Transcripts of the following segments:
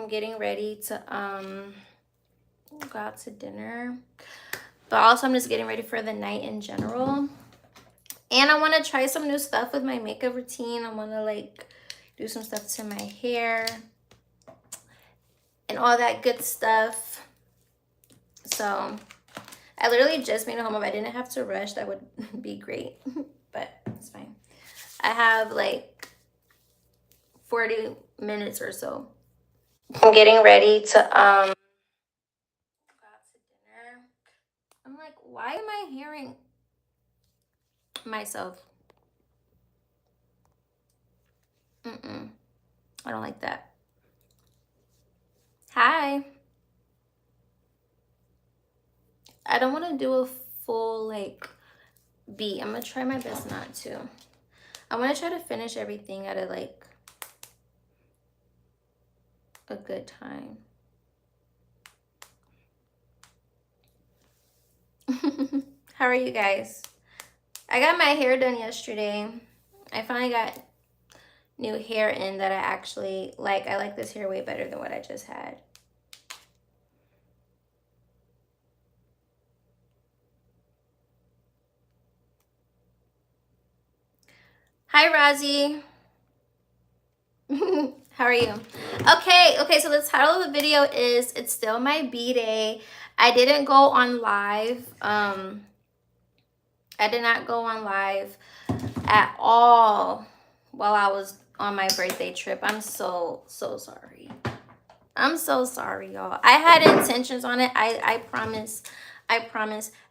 I'm getting ready to go out to dinner. But also I'm just getting ready for the night in general. And I want to try some new stuff with my makeup routine. I want to like do some stuff to my hair and all that good stuff. So I literally just made it home. If I didn't have to rush, that would be great. But it's fine. I have like 40 minutes or so. I'm getting ready to go out to dinner. I'm like, why am I hearing myself? I don't like that. Hi. I don't want to do a full like beat. I'm gonna try my best not to. I want to try to finish everything at a like a good time. How are you guys? I got my hair done yesterday. I finally got new hair in that I actually like. I like this hair way better than what I just had. Hi, Rozzy. How are you? Okay, so the title of the video is It's Still My B-Day. I didn't go on live. I did not go on live at all while I was on my birthday trip. I'm so sorry. I'm so sorry, y'all. I had intentions on it. I promise. I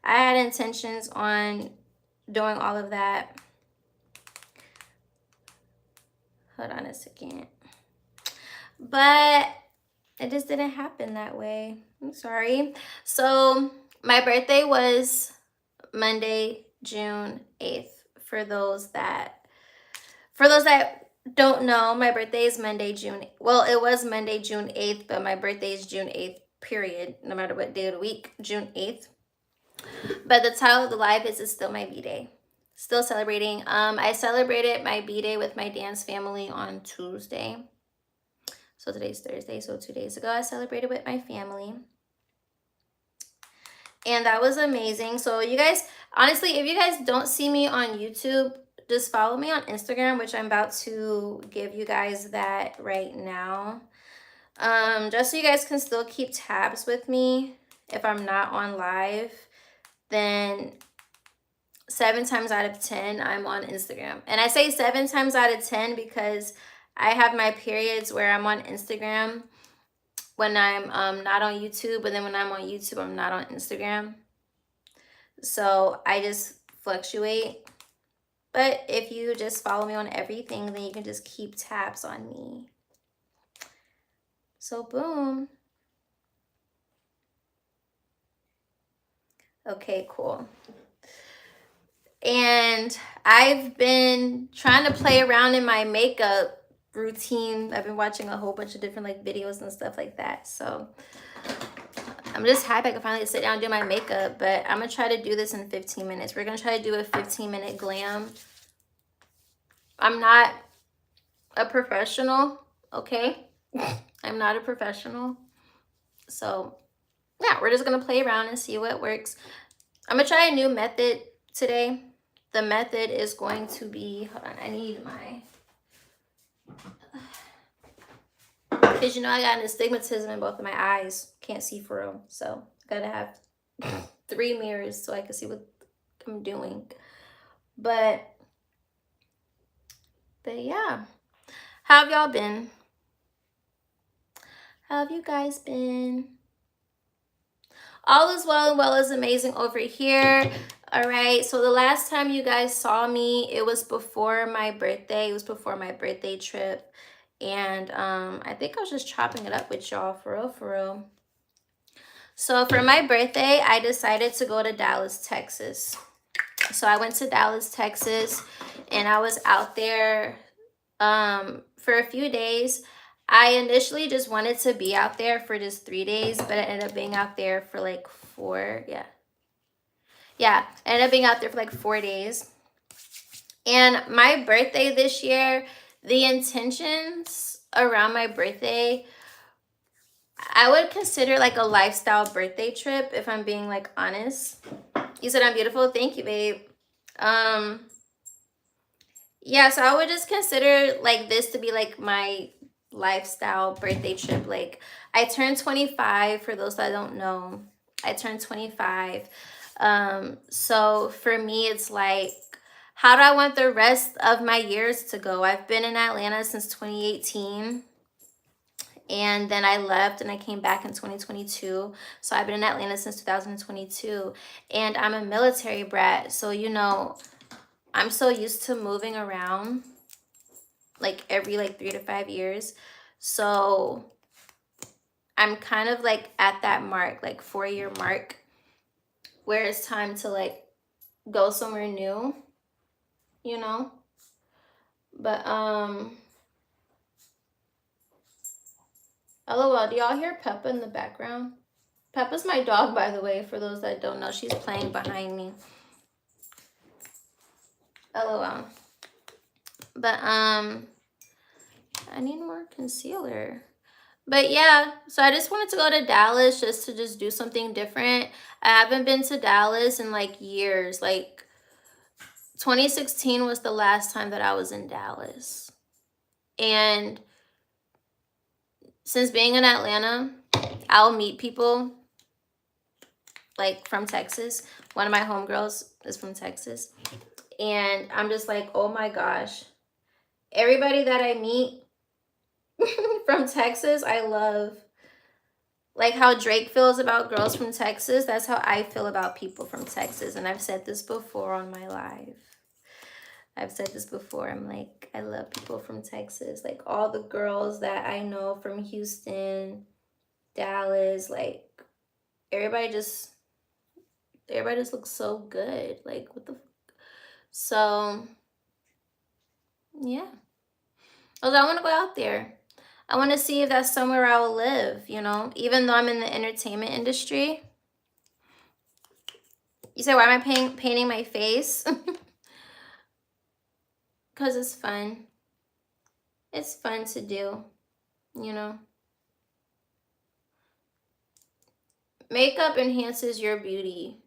had intentions on doing all of that. Hold on a second. But it just didn't happen that way. I'm sorry. So my birthday was Monday, June 8th. For those that don't know, my birthday is Monday, June. Well, it was Monday, June 8th, but my birthday is June 8th, period. No matter what day of the week, June 8th. But the title of the live is It's Still My B-Day. Still celebrating. I celebrated my B-Day with my dance family on Tuesday. So today's Thursday, so 2 days ago I celebrated with my family. And that was amazing. So you guys, honestly, if you guys don't see me on YouTube, just follow me on Instagram, which I'm about to give you guys that right now. Just so you guys can still keep tabs with me. If I'm not on live, then 7 times out of 10, I'm on Instagram. And I say 7 times out of 10 because I have my periods where I'm on Instagram when I'm not on YouTube, but then when I'm on YouTube, I'm not on Instagram. So I just fluctuate. But if you just follow me on everything, then you can just keep tabs on me. So boom. Okay, cool. And I've been trying to play around in my makeup routine. I've been watching a whole bunch of different like videos and stuff like that. So I'm just happy I can finally sit down and do my makeup. But I'm going to try to do this in 15 minutes. We're going to try to do a 15-minute glam. I'm not a professional, okay? I'm not a professional. So yeah, we're just going to play around and see what works. I'm going to try a new method today. The method is going to be, hold on, I need my, because you know I got an astigmatism in both of my eyes. Can't see for real. So I gotta have 3 mirrors so I can see what I'm doing. But yeah. How have y'all been? How have you guys been? All is well and well is amazing over here. All right, so the last time you guys saw me, it was before my birthday. It was before my birthday trip. And I think I was just chopping it up with y'all, for real. So for my birthday, I decided to go to Dallas, Texas. So I went to Dallas, Texas, and I was out there for a few days. I initially just wanted to be out there for just 3 days, but I ended up being out there for like 4. I ended up being out there for like 4 days. And my birthday this year, the intentions around my birthday I would consider like a lifestyle birthday trip if I'm being like honest. You said I'm beautiful. Thank you, babe. Um, yeah, so I would just consider like this to be like my lifestyle birthday trip. Like I turned 25 for those that don't know. I turned 25. So for me it's like how do I want the rest of my years to go? I've been in Atlanta since 2018. And then I left and I came back in 2022. So I've been in Atlanta since 2022. And I'm a military brat. So, you know, I'm so used to moving around like every like 3 to 5 years. So I'm kind of like at that mark, like 4 year mark, where it's time to like go somewhere new, you know? But LOL, do y'all hear Peppa in the background? Peppa's my dog, by the way, for those that don't know. She's playing behind me. LOL. But I need more concealer. But yeah, so I just wanted to go to Dallas just to just do something different. I haven't been to Dallas in like years. Like 2016 was the last time that I was in Dallas. And since being in Atlanta, I'll meet people like from Texas. One of my homegirls is from Texas. And I'm just like, oh my gosh. Everybody that I meet from Texas, I love. Like how Drake feels about girls from Texas, that's how I feel about people from Texas. And I've said this before on my live. I've said this before. I'm like, I love people from Texas. Like all the girls that I know from Houston, Dallas, like everybody just looks so good. Like what the so yeah. Although I want to go out there. I want to see if that's somewhere I will live, you know, even though I'm in the entertainment industry. You say, why am I painting my face? Because it's fun. It's fun to do, you know. Makeup enhances your beauty.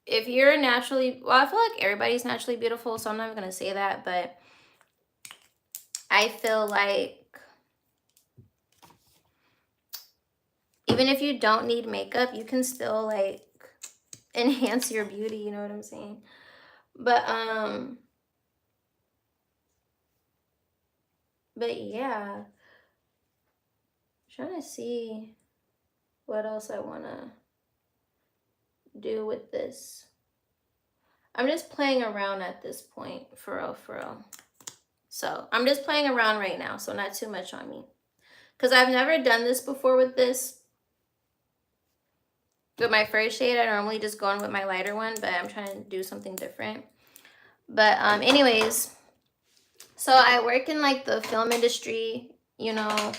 If you're naturally, well, I feel like everybody's naturally beautiful, so I'm not even going to say that, but I feel like even if you don't need makeup, you can still like enhance your beauty, you know what I'm saying? But yeah, I'm trying to see what else I want to do with this. I'm just playing around at this point, for real, for real. So I'm just playing around right now, so not too much on me. Because I've never done this before with this. With my first shade, I normally just go in with my lighter one, but I'm trying to do something different. But anyways, so I work in like the film industry, you know,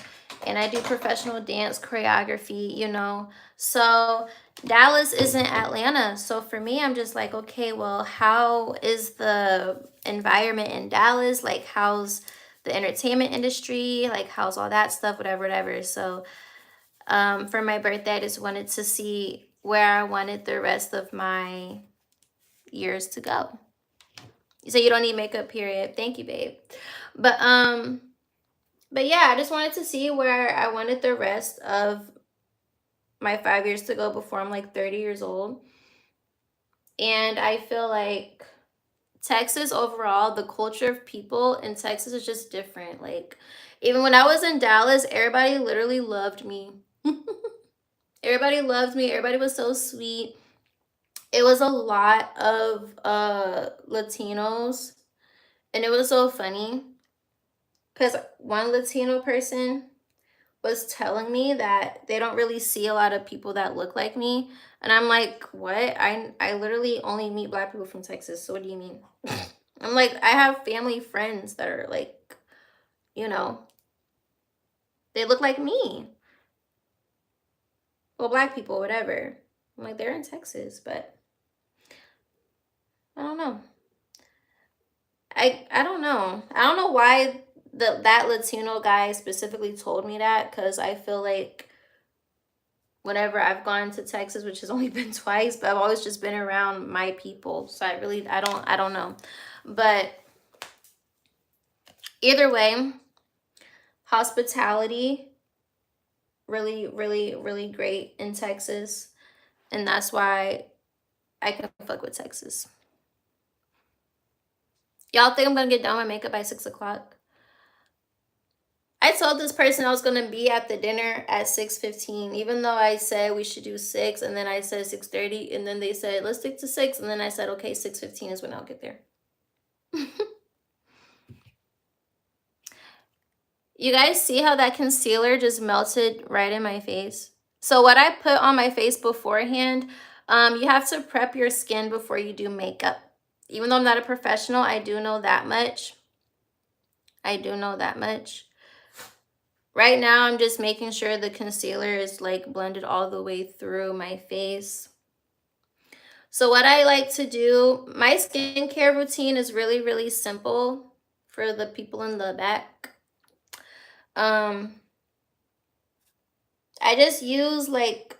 and I do professional dance choreography, you know. So Dallas isn't Atlanta. So for me, I'm just like, okay, well, how is the environment in Dallas? Like, how's the entertainment industry? Like, how's all that stuff, whatever, whatever. So for my birthday, I just wanted to see where I wanted the rest of my years to go. So you don't need makeup, period. Thank you, babe. But yeah, I just wanted to see where I wanted the rest of my 5 years to go before I'm like 30 years old. And I feel like Texas overall, the culture of people in Texas is just different. Like even when I was in Dallas, everybody literally loved me. Everybody loved me. Everybody was so sweet. It was a lot of Latinos, and it was so funny because one Latino person was telling me that they don't really see a lot of people that look like me. And I'm like, what? I literally only meet black people from Texas. So what do you mean? I'm like, I have family friends that are like, you know, they look like me. Well, black people, whatever. I'm like, they're in Texas, but I don't know. I don't know. I don't know why that Latino guy specifically told me that, because I feel like whenever I've gone to Texas, which has only been twice, but I've always just been around my people. So I don't know. But either way, hospitality, really, really, really great in Texas. And that's why I can fuck with Texas. Y'all think I'm gonna get done with makeup by 6 o'clock? I told this person I was gonna be at the dinner at 6:15, even though I said we should do 6, and then I said 6:30, and then they said let's stick to 6, and then I said okay, 6:15 is when I'll get there. You guys see how that concealer just melted right in my face? So what I put on my face beforehand, you have to prep your skin before you do makeup. Even though I'm not a professional, I do know that much. I do know that much. Right now, I'm just making sure the concealer is like blended all the way through my face. So what I like to do, my skincare routine is really, really simple for the people in the back. I just use like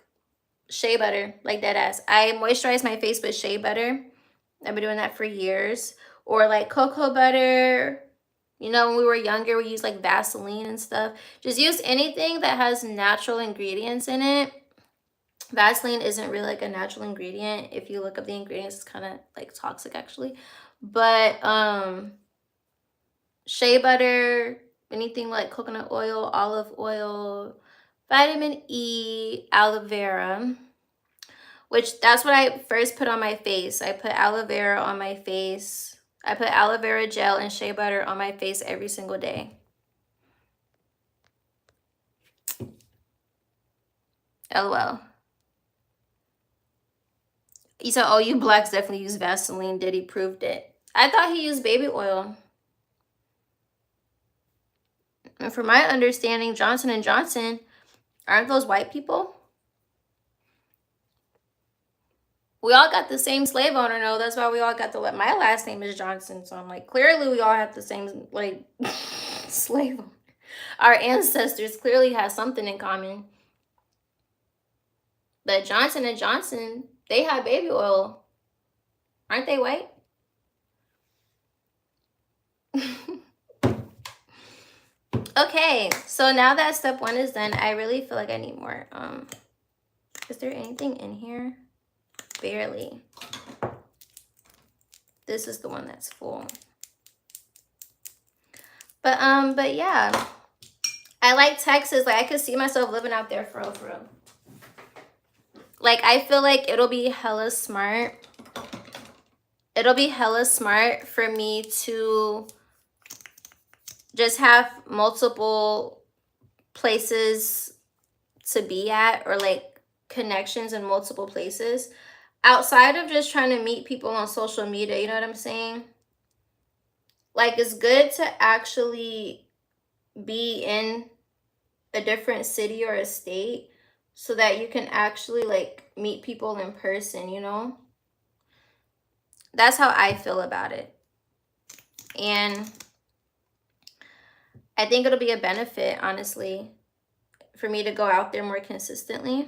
shea butter, like that ass. I moisturize my face with shea butter. I've been doing that for years. Or like cocoa butter. You know, when we were younger, we used like Vaseline and stuff. Just use anything that has natural ingredients in it. Vaseline isn't really like a natural ingredient. If you look up the ingredients, it's kind of like toxic actually. But shea butter, anything like coconut oil, olive oil, vitamin E, aloe vera, which that's what I first put on my face. I put aloe vera on my face. I put aloe vera gel and shea butter on my face every single day. LOL. He said, oh, you blacks definitely use Vaseline. Diddy proved it. I thought he used baby oil. And from my understanding, Johnson & Johnson, aren't those white people? We all got the same slave owner, no? That's why we all got my last name is Johnson. So I'm like, clearly we all have the same, like, slave owner. Our ancestors clearly have something in common. But Johnson & Johnson, they have baby oil. Aren't they white? Okay, so now that step 1 is done, I really feel like I need more. Is there anything in here? Barely. This is the one that's full. But yeah. I like Texas. Like, I could see myself living out there for real. Like, I feel like it'll be hella smart. It'll be hella smart for me to just have multiple places to be at, or like connections in multiple places outside of just trying to meet people on social media. You know what I'm saying? Like, it's good to actually be in a different city or a state so that you can actually like meet people in person, you know? That's how I feel about it. And I think it'll be a benefit, honestly, for me to go out there more consistently.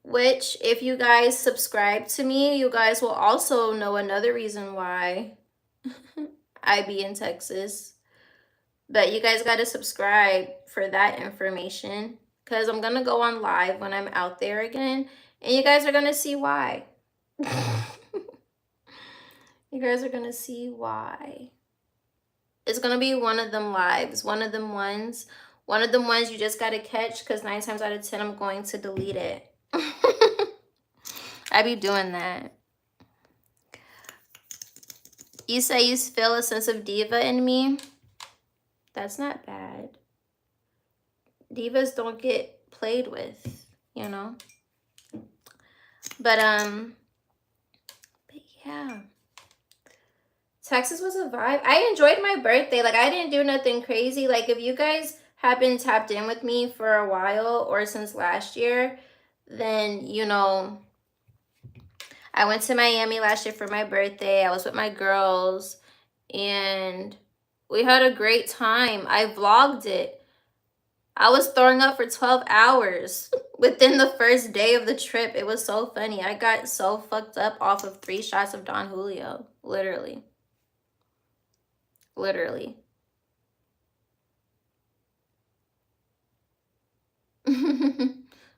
Which, if you guys subscribe to me, you guys will also know another reason why I be in Texas. But you guys got to subscribe for that information, because I'm going to go on live when I'm out there again, and you guys are going to see why. You guys are going to see why. It's going to be one of them lives, one of them ones you just got to catch, because 9 times out of 10, I'm going to delete it. I be doing that. You say you feel a sense of diva in me. That's not bad. Divas don't get played with, you know? But yeah. Texas was a vibe. I enjoyed my birthday. Like, I didn't do nothing crazy. Like, if you guys have been tapped in with me for a while or since last year, then, you know, I went to Miami last year for my birthday. I was with my girls, and we had a great time. I vlogged it. I was throwing up for 12 hours within the first day of the trip. It was so funny. I got so fucked up off of 3 shots of Don Julio. Literally. Literally.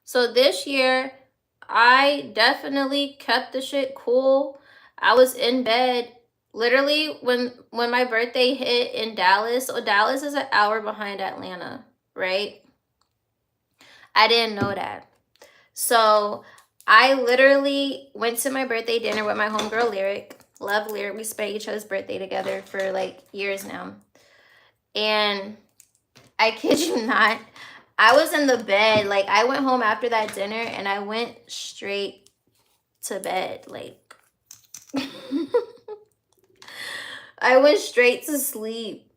So this year, I definitely kept the shit cool. I was in bed literally when my birthday hit in Dallas. So Dallas is an hour behind Atlanta, right? I didn't know that. So I literally went to my birthday dinner with my homegirl Lyric. Love Lyric. We spent each other's birthday together for like years now. And I kid you not, I was in the bed. Like, I went home after that dinner and I went straight to bed. Like, I went straight to sleep.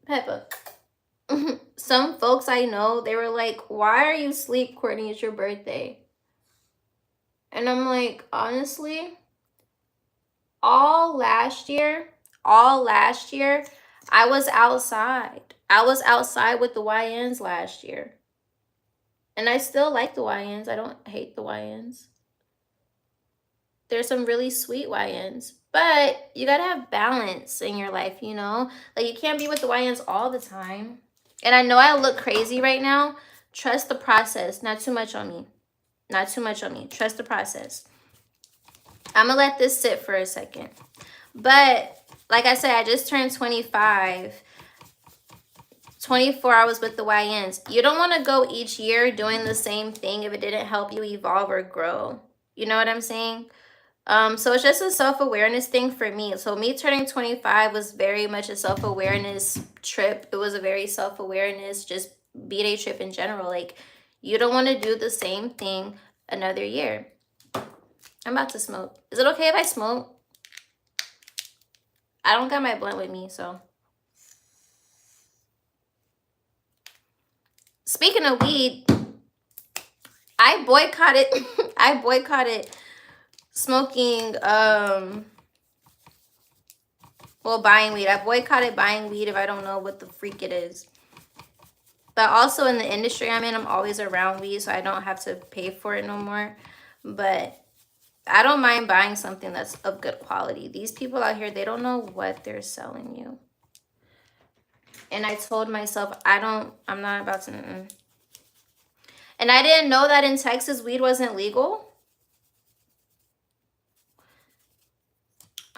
Peppa. Some folks I know, they were like, why are you asleep, Courtney? It's your birthday. And I'm like, honestly, all last year, I was outside. I was outside with the YNs last year. And I still like the YNs. I don't hate the YNs. There's some really sweet YNs. But you gotta have balance in your life, you know? Like, you can't be with the YNs all the time. And I know I look crazy right now. Trust the process. Not too much on me. Not too much on me. Trust the process. I'm gonna let this sit for a second. But like I said, I just turned 25. 24 hours with the YNs. You don't want to go each year doing the same thing if it didn't help you evolve or grow. You know what I'm saying? So it's just a self-awareness thing for me. So me turning 25 was very much a self-awareness trip. It was a very self-awareness, just BDAY trip in general. Like, you don't want to do the same thing another year. I'm about to smoke. Is it okay if I smoke? I don't got my blunt with me, so. Speaking of weed, I boycotted smoking, buying weed. I boycotted buying weed if I don't know what the freak it is. But also in the industry I'm in, I'm always around weed, so I don't have to pay for it no more. But I don't mind buying something that's of good quality. These people out here, they don't know what they're selling you. And I told myself, I'm not about to. And I didn't know that in Texas, weed wasn't legal.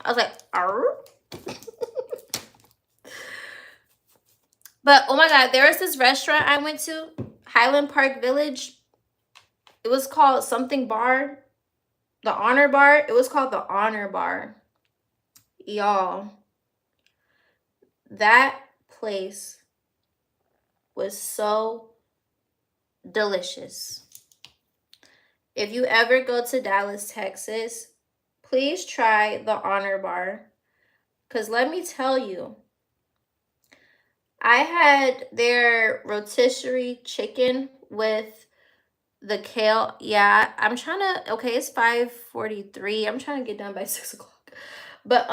I was like, arr. But, oh my God, there was this restaurant I went to, Highland Park Village. It was called something bar. The Honor Bar. It was called the Honor Bar. Y'all, that place was so delicious. If you ever go to Dallas, Texas, please try the Honor Bar. Because let me tell you, I had their rotisserie chicken with the kale. Yeah, I'm trying to, okay, it's 5:43. I'm trying to get done by 6 o'clock. But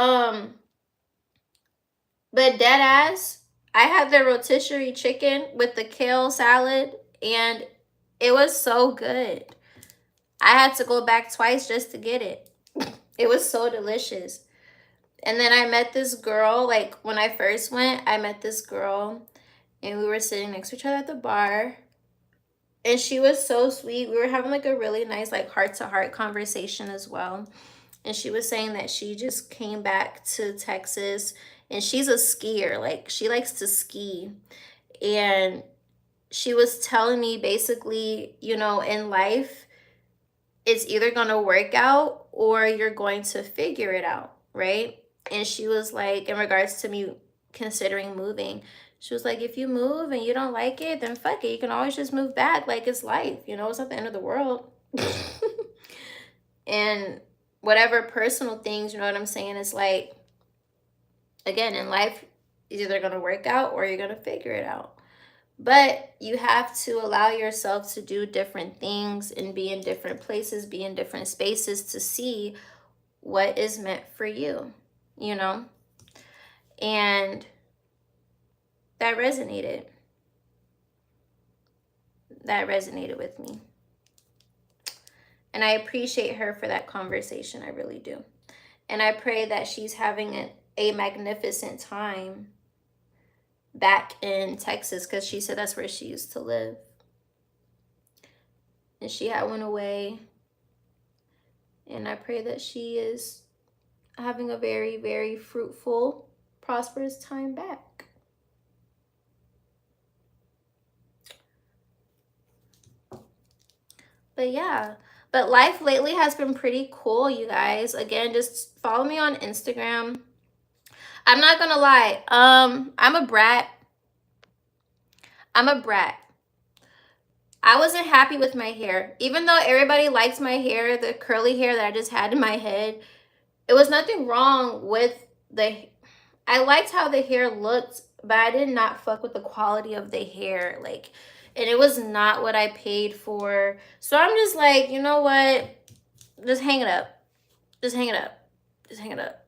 dead ass, I had the rotisserie chicken with the kale salad, and it was so good. I had to go back twice just to get it. It was so delicious. And then I met this girl, like when I first went, I met this girl and we were sitting next to each other at the bar. And she was so sweet. We were having like a really nice like heart-to-heart conversation as well. And she was saying that she just came back to Texas and she's a skier. Like, she likes to ski. And she was telling me basically, you know, in life, it's either going to work out or you're going to figure it out, right? And she was like, in regards to me considering moving, she was like, if you move and you don't like it, then fuck it. You can always just move back. Like, it's life, you know, it's not the end of the world. And whatever personal things, you know what I'm saying? It's like, again, in life, it's either going to work out or you're going to figure it out. But you have to allow yourself to do different things and be in different places, be in different spaces to see what is meant for you, you know? And That resonated. That resonated with me. And I appreciate her for that conversation. I really do. And I pray that she's having a magnificent time back in Texas, because she said that's where she used to live. And she had went away. And I pray that she is having a very, very fruitful, prosperous time back. But yeah, but life lately has been pretty cool, you guys. Again, just follow me on Instagram. I'm not gonna lie, I'm a brat. I wasn't happy with my hair. Even though everybody likes my hair, the curly hair that I just had in my head, it was nothing wrong with I liked how the hair looked, but I did not fuck with the quality of the hair. Like, and it was not what I paid for. So I'm just like, you know what? Just hang it up. Just hang it up. Just hang it up.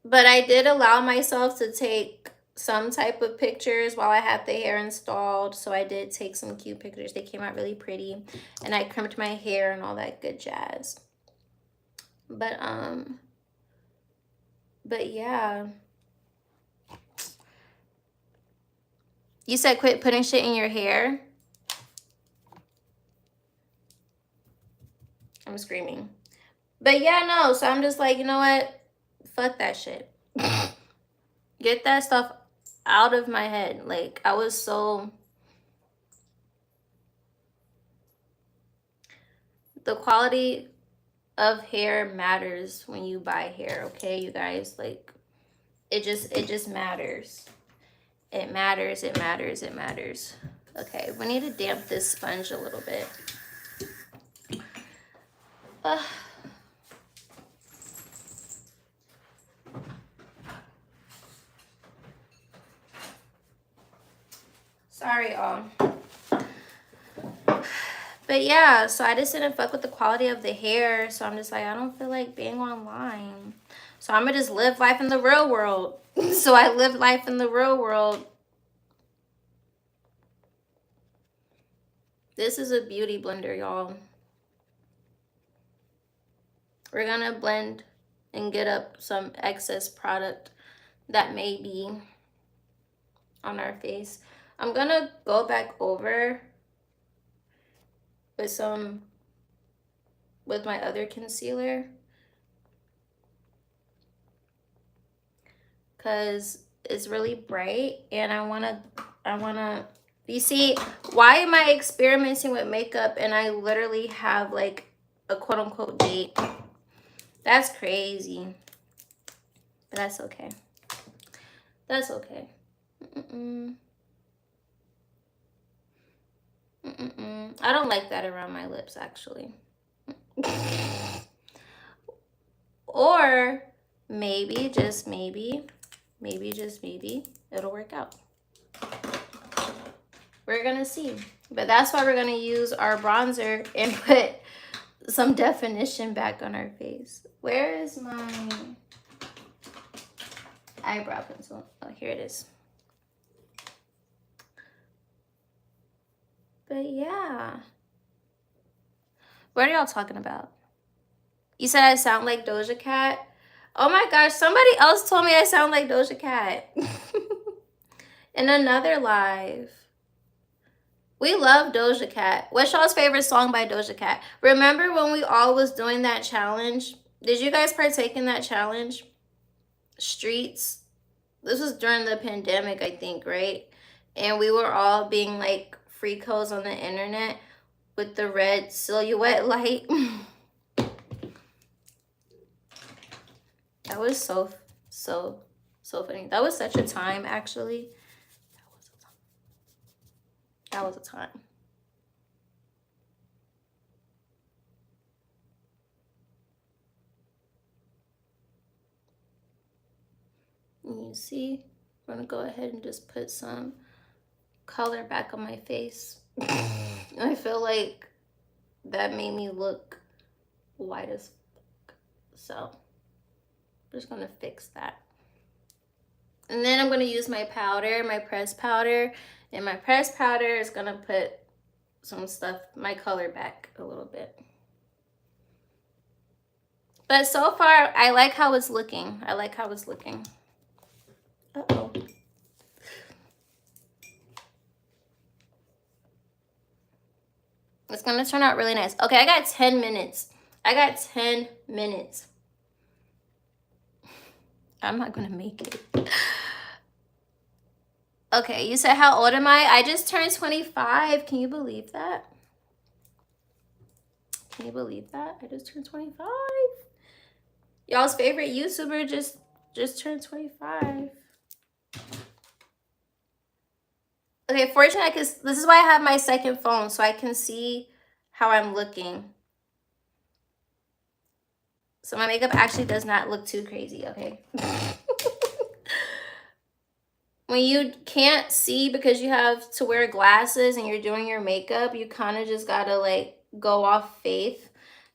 But I did allow myself to take some type of pictures while I had the hair installed. So I did take some cute pictures. They came out really pretty. And I crimped my hair and all that good jazz. But yeah. You said quit putting shit in your hair? I'm screaming. But yeah, no. So I'm just like, you know what? Fuck that shit. Get that stuff out of my head. Like, I was so... The quality of hair matters when you buy hair, okay, you guys? Like, it just matters. It matters, it matters, it matters. Okay, we need to damp this sponge a little bit. Sorry, y'all. But yeah, so I just didn't fuck with the quality of the hair. So I'm just like, I don't feel like being online. So I'm gonna just live life in the real world. So I lived life in the real world. This is a beauty blender, y'all. We're gonna blend and get up some excess product that may be on our face. I'm gonna go back over with my other concealer, because it's really bright and I wanna, you see, why am I experimenting with makeup and I literally have like a quote unquote date? That's crazy. But that's okay. That's okay. I don't like that around my lips, actually. Or maybe, just maybe, it'll work out. We're gonna see. But that's why we're gonna use our bronzer and put some definition back on our face. Where is my eyebrow pencil? Oh, here it is. But yeah. What are y'all talking about? You said I sound like Doja Cat? Oh my gosh, somebody else told me I sound like Doja Cat. In another live. We love Doja Cat. What's y'all's favorite song by Doja Cat? Remember when we all was doing that challenge? Did you guys partake in that challenge? Streets. This was during the pandemic, I think, right? And we were all being like freakos on the internet with the red silhouette light. That was so funny. That was such a time, actually. That was a time. You see, I'm gonna go ahead and just put some color back on my face. I feel like that made me look white as fuck. So I'm just gonna fix that. And then I'm going to use my powder, my pressed powder. And my pressed powder is going to put some stuff, my color back a little bit. But so far, I like how it's looking. I like how it's looking. Uh-oh. It's going to turn out really nice. Okay, I got 10 minutes. I got 10 minutes. I'm not going to make it. Okay, you said how old am I? I just turned 25. Can you believe that? Can you believe that? I just turned 25. Y'all's favorite YouTuber just turned 25. Okay, fortunately, because this is why I have my second phone, so I can see how I'm looking. So my makeup actually does not look too crazy, okay? When you can't see because you have to wear glasses and you're doing your makeup, you kind of just gotta like go off faith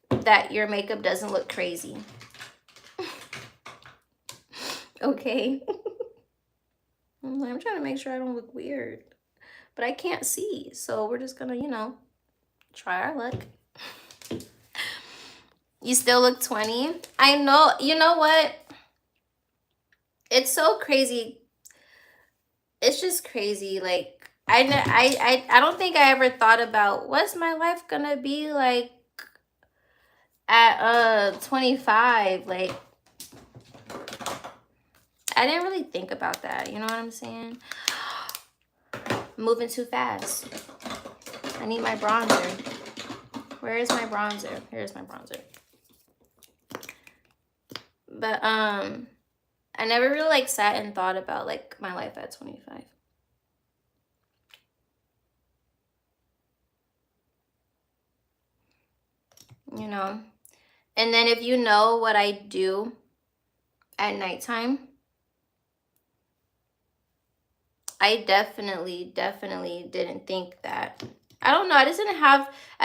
that your makeup doesn't look crazy. Okay. I'm trying to make sure I don't look weird, but I can't see, so we're just gonna, you know, try our luck. You still look 20. I know. You know what? It's so crazy. It's just crazy. Like I don't think I ever thought about what's my life gonna be like at 25. Like I didn't really think about that. You know what I'm saying? Moving too fast. I need my bronzer. Where is my bronzer? Here's my bronzer. But I never really like sat and thought about like my life at 25. You know? And then if you know what I do at nighttime, I definitely didn't think that. I don't know. I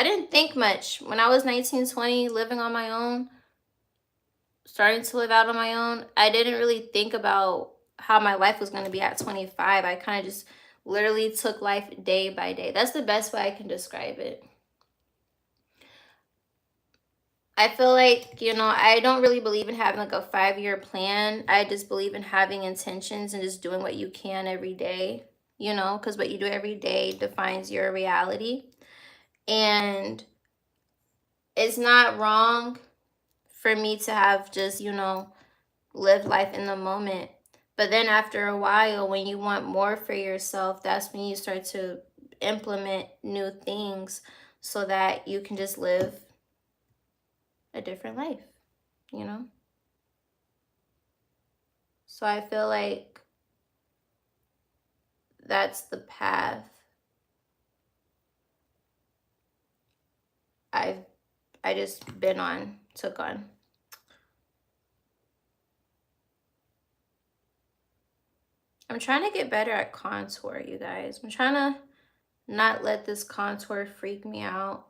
didn't think much when I was 19, 20, living on my own, starting to live out on my own. I didn't really think about how my life was going to be at 25. I kind of just literally took life day by day. That's the best way I can describe it. I feel like, you know, I don't really believe in having like a 5-year plan. I just believe in having intentions and just doing what you can every day, you know, because what you do every day defines your reality. And it's not wrong for me to have just, you know, lived life in the moment. But then after a while, when you want more for yourself, that's when you start to implement new things so that you can just live a different life, you know? So I feel like that's the path I just took on. I'm trying to get better at contour, you guys. I'm trying to not let this contour freak me out.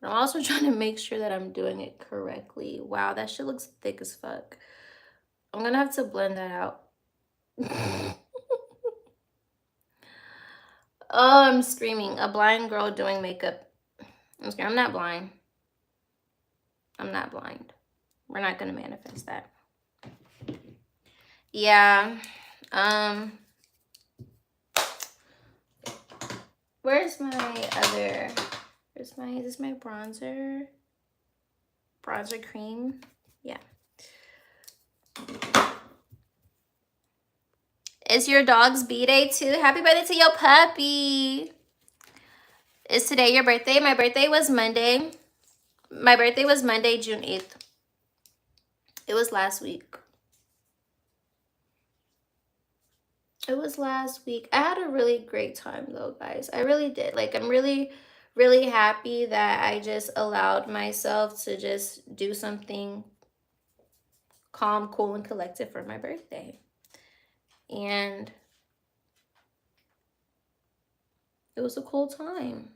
I'm also trying to make sure that I'm doing it correctly. Wow, that shit looks thick as fuck. I'm gonna have to blend that out. Oh, I'm screaming. A blind girl doing makeup. I'm scared. I'm not blind. I'm not blind. We're not gonna manifest that. Yeah. Where's my other? Is this my bronzer? Bronzer cream? Yeah. It's your dog's B-Day too. Happy birthday to your puppy. Is today your birthday? My birthday was Monday. My birthday was Monday, June 8th. It was last week. It was last week. I had a really great time though, guys. I really did. Like, I'm really, really happy that I just allowed myself to just do something calm, cool, and collected for my birthday. And it was a cool time.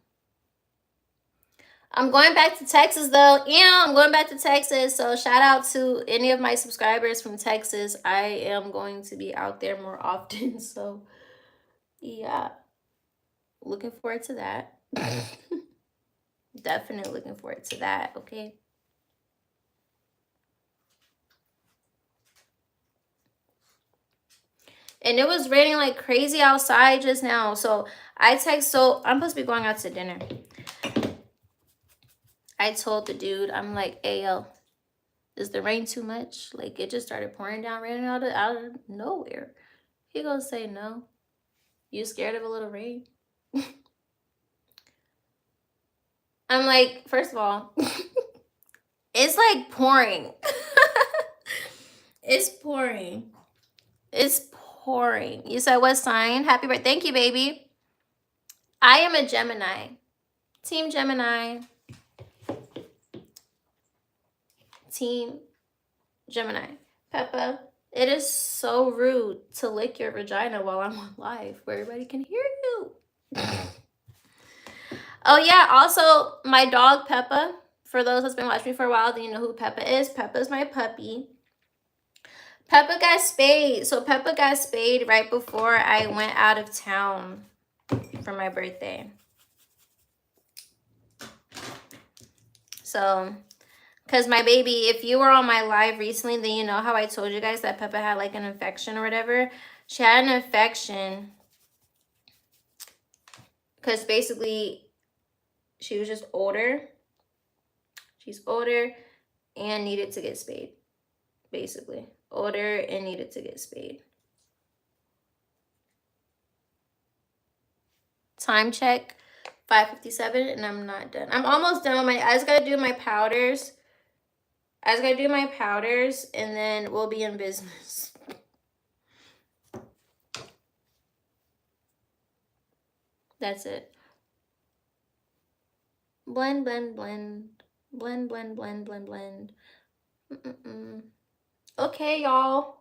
I'm going back to Texas though. Yeah, I'm going back to Texas. So shout out to any of my subscribers from Texas. I am going to be out there more often. So yeah, looking forward to that. Definitely looking forward to that. Okay. And it was raining like crazy outside just now. So I'm supposed to be going out to dinner. I told the dude, I'm like, hey, yo, is the rain too much? Like, it just started pouring down, raining out of nowhere. He gonna say, no. You scared of a little rain? I'm like, first of all, it's like pouring. It's pouring. It's pouring. You said what sign? Happy birthday. Thank you, baby. I am a Gemini. Team Gemini. Team Gemini. Peppa, it is so rude to lick your vagina while I'm on live where everybody can hear you. Oh yeah, also my dog Peppa. For those that's been watching me for a while, then you know who Peppa is. Peppa's my puppy. Peppa got spayed. So Peppa got spayed right before I went out of town for my birthday. So, because my baby, if you were on my live recently, then you know how I told you guys that Peppa had like an infection or whatever. She had an infection because basically she was just older. She's older and needed to get spayed. Basically, older and needed to get spayed. Time check, 5:57, and I'm not done. I'm almost done with I just gotta do my powders. I just gotta do my powders, and then we'll be in business. That's it. Blend, blend, blend. Blend, blend, blend, blend, blend. Okay, y'all.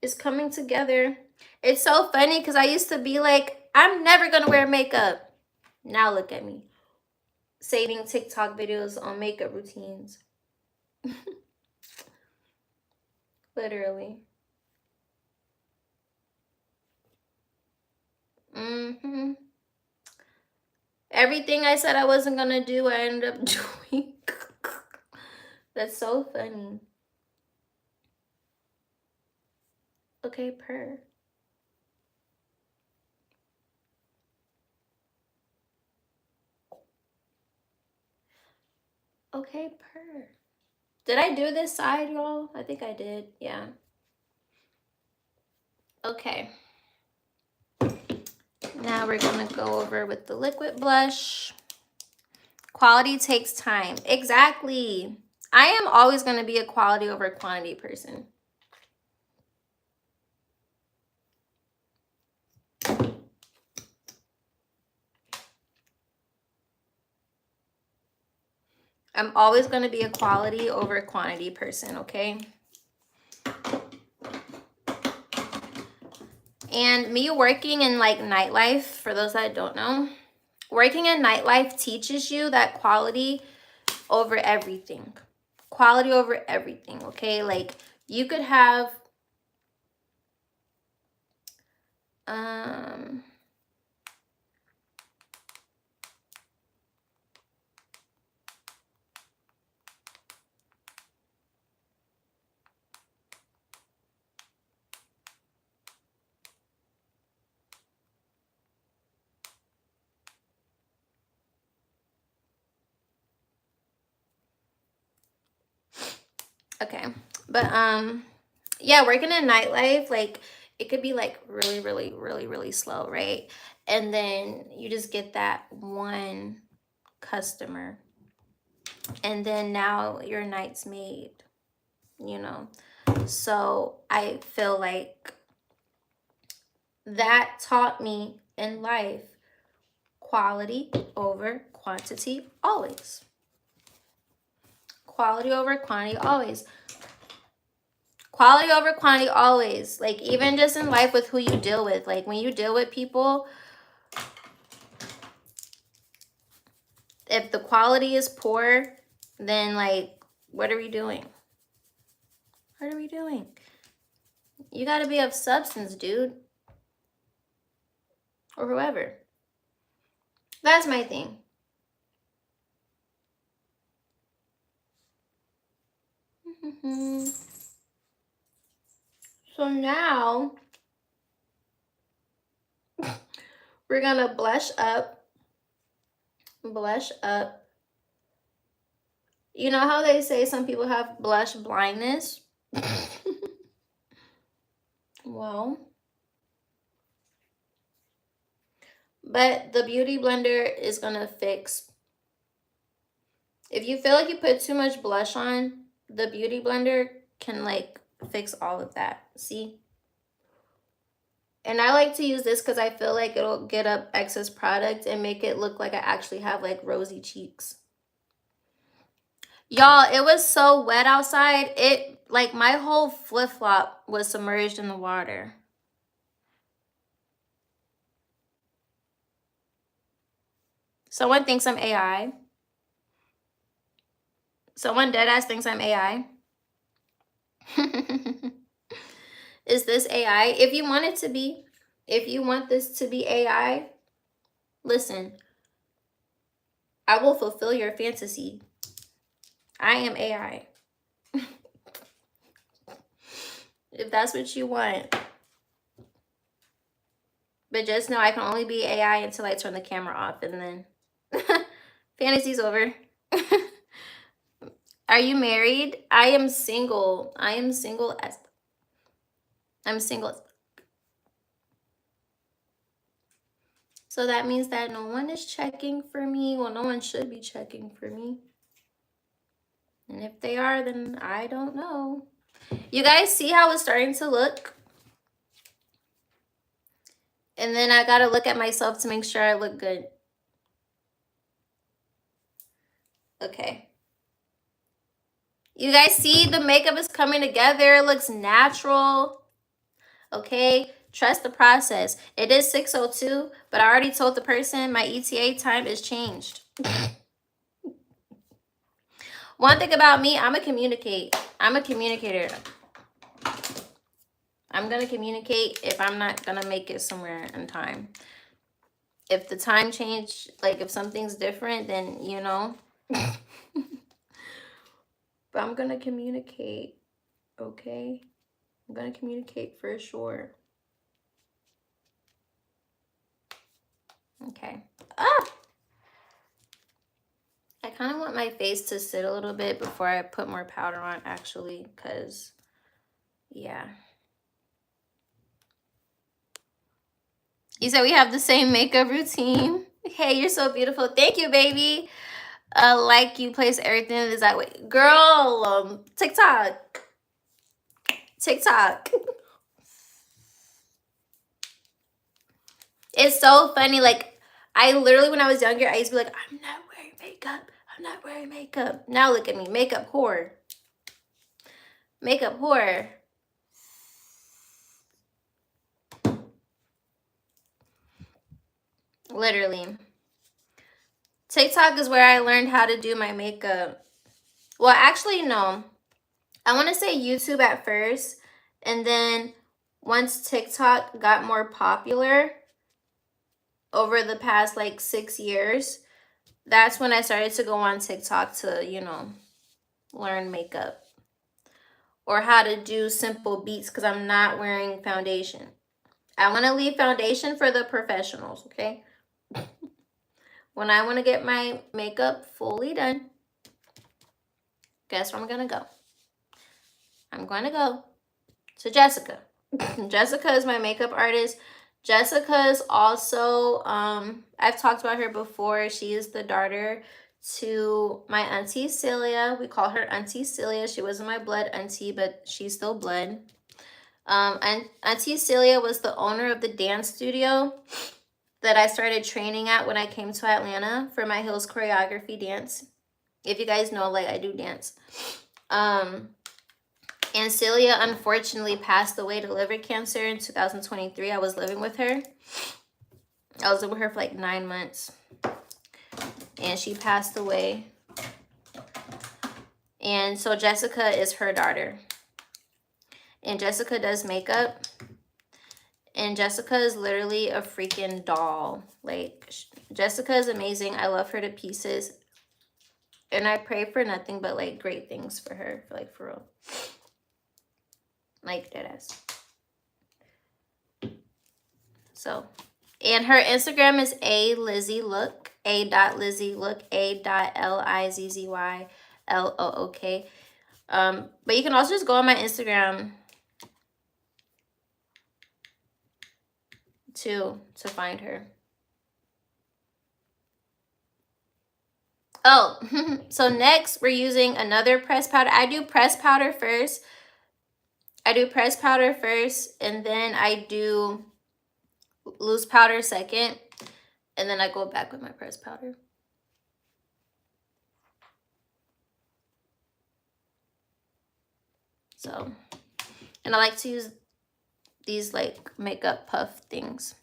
It's coming together. It's so funny because I used to be like, I'm never gonna wear makeup. Now look at me. Saving TikTok videos on makeup routines. Literally. Everything I said I wasn't gonna do, I ended up doing. That's so funny. Okay, purr. Okay, purr. Did I do this side, y'all? I think I did. Yeah. Okay. Now we're gonna go over with the liquid blush. Quality takes time. Exactly. I am always gonna be a quality over quantity person. I'm always going to be a quality over quantity person, okay? And me working in like nightlife, for those that don't know, working in nightlife teaches you that quality over everything. Quality over everything, okay? Like you could have okay. But yeah, working in nightlife, like it could be like really, really, really, really slow, right? And then you just get that one customer. And then now your night's made, you know? So I feel like that taught me in life quality over quantity always. Quality over quantity always. Quality over quantity always. Like even just in life with who you deal with. Like when you deal with people, If the quality is poor, then like, what are we doing? What are we doing? You gotta be of substance, dude. Or whoever. That's my thing. So now we're gonna blush up. Blush up. You know how they say some people have blush blindness? Well, but the Beauty Blender is gonna fix. If you feel like you put too much blush on, the Beauty Blender can like fix all of that. See? And I like to use this because I feel like it'll get up excess product and make it look like I actually have like rosy cheeks. Y'all, it was so wet outside. It, like, my whole flip-flop was submerged in the water. Someone thinks I'm AI. Someone deadass thinks I'm AI. Is this AI? If you want it to be, if you want this to be AI, listen, I will fulfill your fantasy. I am AI. If that's what you want. But just know I can only be AI until I turn the camera off, and then fantasy's over. Are you married? I am single. I am single as... I'm single as... So that means that no one is checking for me. Well, no one should be checking for me. And if they are, then I don't know. You guys see how it's starting to look? And then I gotta look at myself to make sure I look good. Okay. You guys see the makeup is coming together. It looks natural. Okay, trust the process. It is 6:02, but I already told the person my ETA time is changed. One thing about me, I'm a communicator. I'm gonna communicate if I'm not gonna make it somewhere in time. If the time change, like if something's different, then you know. But I'm gonna communicate, okay? I'm gonna communicate for sure. Okay. Ah! I kind of want my face to sit a little bit before I put more powder on, actually, because, yeah. You said we have the same makeup routine. Hey, you're so beautiful. Thank you, baby. Like you place everything is that way. Girl, TikTok. TikTok. It's so funny. Like, I literally, when I was younger, I used to be like, I'm not wearing makeup. I'm not wearing makeup. Now look at me. Makeup whore. Makeup whore. Literally. TikTok is where I learned how to do my makeup. Well, actually, no. I want to say YouTube at first. And then once TikTok got more popular over the past like 6 years, that's when I started to go on TikTok to, you know, learn makeup. Or how to do simple beats because I'm not wearing foundation. I want to leave foundation for the professionals, okay? When I want to get my makeup fully done, guess where I'm going to go? I'm going to go to Jessica. Jessica is my makeup artist. Jessica is also, I've talked about her before. She is the daughter to my auntie Celia. We call her Auntie Celia. She wasn't my blood auntie, but she's still blood. And Auntie Celia was the owner of the dance studio that I started training at when I came to Atlanta for my Hills choreography dance. If you guys know, like, I do dance. And Celia unfortunately passed away to liver cancer in 2023. I was living with her. I was living with her for like 9 months. and she passed away. And so Jessica is her daughter. And Jessica does makeup. And Jessica is literally a freaking doll. Like, Jessica is amazing. I love her to pieces. And I pray for nothing but, like, great things for her. Like, for real. Like, deadass. So, and her Instagram is alizzylook. A.lizzzylook. A.lizzyllook. But you can also just go on my Instagram to find her. Oh, so next we're using another pressed powder. I do pressed powder first. And then I do loose powder second, and then I go back with my pressed powder. So, and I like to use these like makeup puff things.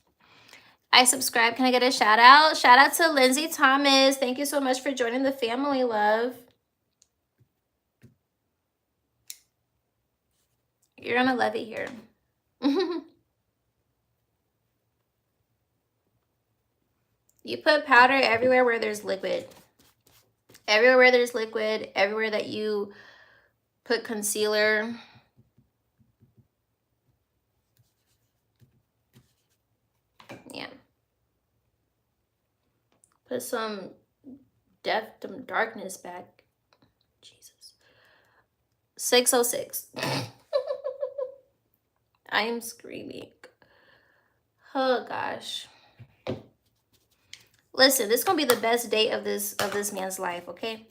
I subscribe. Can I get a shout out? Shout out to Lindsay Thomas. Thank you so much for joining the family, love. You're gonna love it here. You put powder everywhere where there's liquid. Everywhere where there's liquid, everywhere that you put concealer. Yeah. Put some depth, some darkness back. Jesus. 606. I am screaming. Oh gosh. Listen, this is gonna be the best day of this man's life, okay?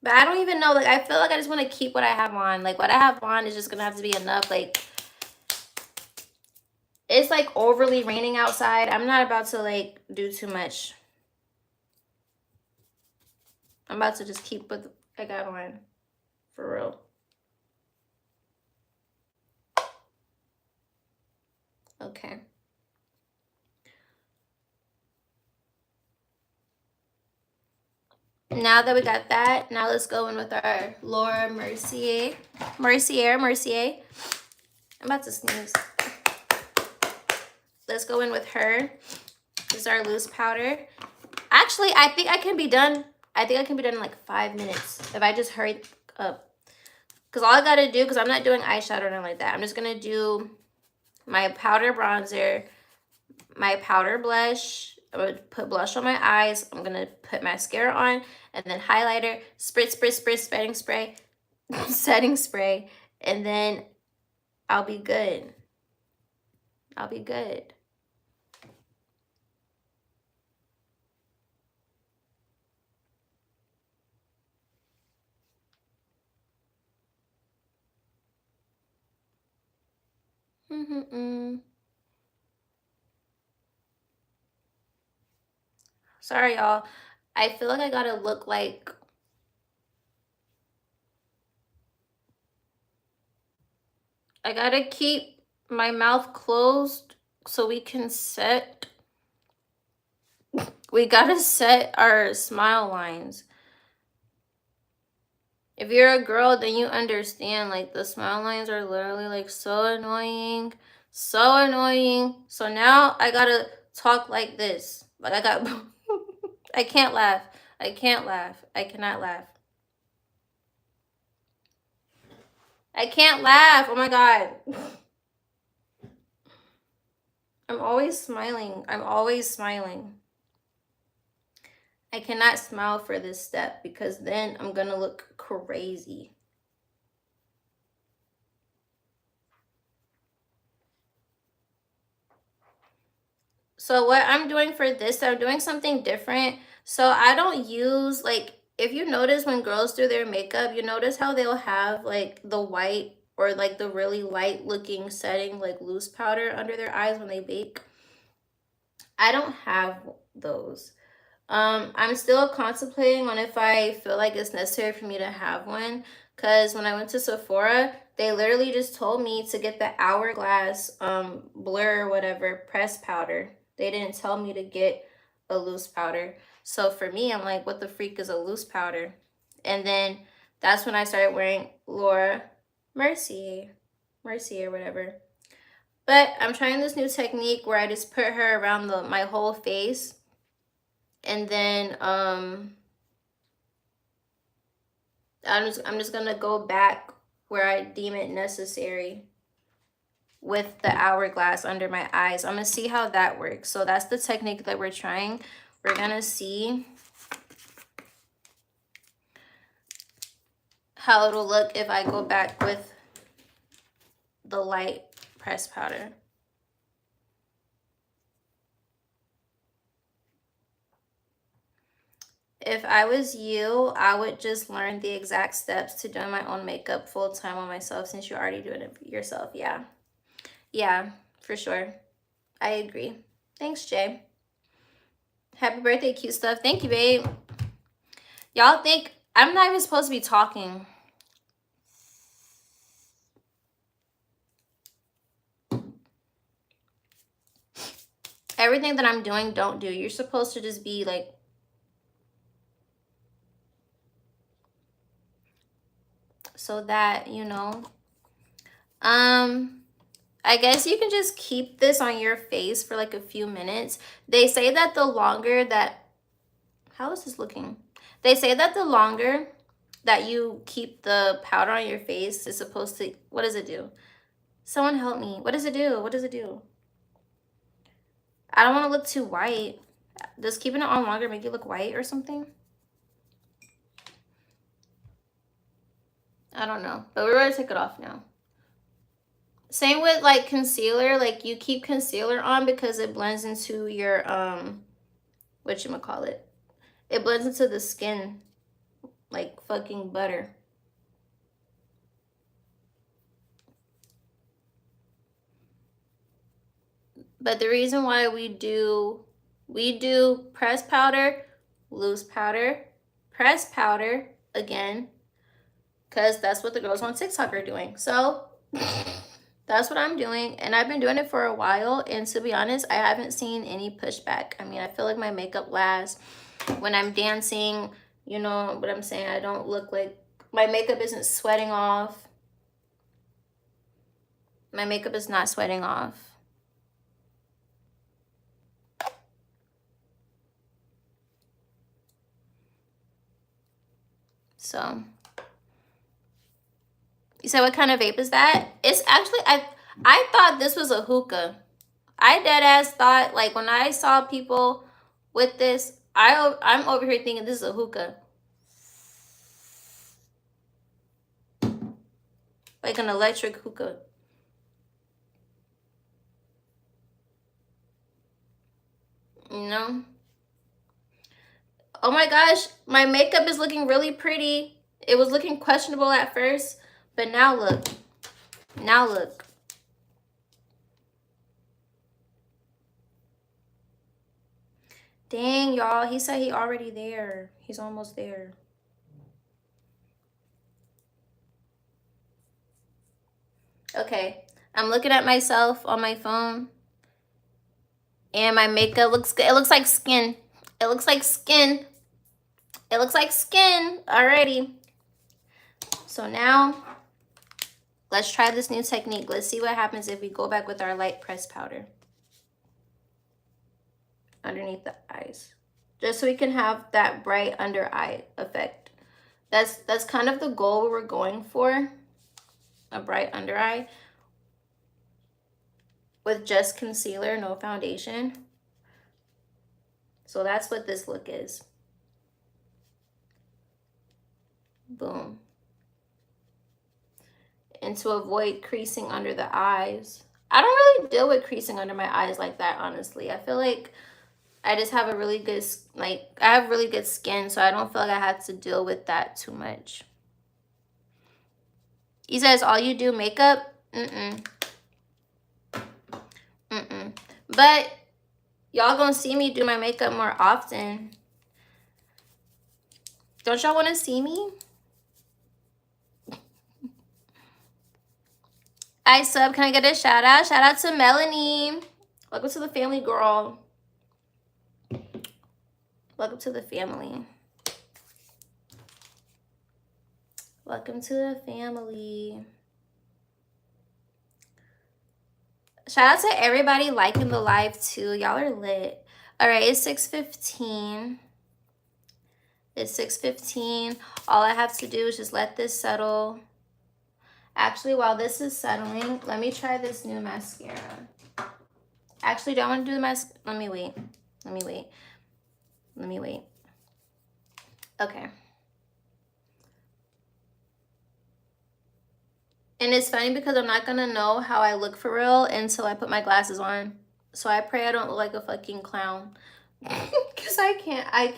But I don't even know, like, I feel like I just want to keep what I have on. Like, what I have on is just gonna have to be enough. Like, it's like overly raining outside. I'm not about to like do too much. I'm about to just keep what I got on, for real. Okay. Now that we got that, now let's go in with our Laura Mercier. I'm about to sneeze. Let's go in with her. This is our loose powder. Actually, I think I can be done. In like 5 minutes if I just hurry up. Because all I got to do, because I'm not doing eyeshadow or anything like that. I'm just going to do my powder bronzer, my powder blush. I'm going to put blush on my eyes. I'm going to put mascara on, and then highlighter, setting spray, setting spray, and then I'll be good. I'll be good. Sorry, y'all. I feel like I gotta look like I gotta keep my mouth closed so we can set. We gotta set our smile lines. If you're a girl, then you understand, like, the smile lines are literally, like, so annoying. So annoying. So now I gotta talk like this. Like, I got... I can't laugh. I can't laugh. I cannot laugh. I can't laugh. Oh, my God. I'm always smiling. I'm always smiling. I cannot smile for this step because then I'm gonna look crazy. So what I'm doing for this, I'm doing something different. So I don't use, like, if you notice when girls do their makeup, you notice how they'll have like the white or like the really light looking setting, like loose powder under their eyes when they bake. I don't have those. I'm still contemplating on if I feel like it's necessary for me to have one, because when I went to Sephora, they literally just told me to get the Hourglass Blur or whatever pressed powder. They didn't tell me to get a loose powder. So for me, I'm like, what the freak is a loose powder? And then that's when I started wearing Laura Mercier or whatever. But I'm trying this new technique where I just put her around my whole face. And then I'm just gonna go back where I deem it necessary with the hourglass under my eyes. I'm gonna see how that works. So that's the technique that we're trying. We're gonna see how it'll look if I go back with the light pressed powder. If I was you, I would just learn the exact steps to doing my own makeup full time on myself, since you're already doing it yourself. Yeah. Yeah, for sure. I agree. Thanks, Jay. Happy birthday, cute stuff. Thank you, babe. Y'all think I'm not even supposed to be talking. Everything that I'm doing, don't do. You're supposed to just be like, so that, you know. I guess you can just keep this on your face for like a few minutes. They say that the longer that, how is this looking? They say that the longer that you keep the powder on your face is supposed to, what does it do? Someone help me. What does it do? What does it do? I don't want to look too white. Does keeping it on longer make you look white or something? I don't know. But we're going to take it off now. Same with like concealer. Like you keep concealer on because it blends into your, whatchamacallit. It blends into the skin like fucking butter. But the reason why we do press powder, loose powder, press powder again, because that's what the girls on TikTok are doing. So that's what I'm doing, and I've been doing it for a while, and to be honest, I haven't seen any pushback. I mean, I feel like my makeup lasts. When I'm dancing, you know what I'm saying? I don't look like, my makeup isn't sweating off. My makeup is not sweating off. So, you said what kind of vape is that? It's actually, I thought this was a hookah. I dead ass thought, like when I saw people with this, I'm over here thinking this is a hookah. Like an electric hookah. You know? Oh my gosh, my makeup is looking really pretty. It was looking questionable at first, but now look. Now look. Dang, y'all. He said he already there. He's almost there. Okay. I'm looking at myself on my phone. And my makeup looks good. It looks like skin. It looks like skin. It looks like skin already. So now, let's try this new technique. Let's see what happens if we go back with our light pressed powder underneath the eyes, just so we can have that bright under eye effect. That's kind of the goal we were going for, a bright under eye with just concealer, no foundation. So that's what this look is. Boom. And to avoid creasing under the eyes, I don't really deal with creasing under my eyes like that, honestly. I feel like I just have a really good, like, I have really good skin, so I don't feel like I have to deal with that too much. He says, all you do makeup? But y'all gonna see me do my makeup more often. Don't y'all want to see me? I sub. Can I get a shout out? Shout out to Melanie. Welcome to the family, girl. Welcome to the family. Welcome to the family. Shout out to everybody liking the live too. Y'all are lit. All right, it's 6:15. It's 6:15. All I have to do is just let this settle. Actually, while this is settling, let me try this new mascara. Actually, do I want to do the mask? Let me wait. Let me wait. Let me wait. Okay. And it's funny because I'm not going to know how I look for real until I put my glasses on. So I pray I don't look like a fucking clown. Because I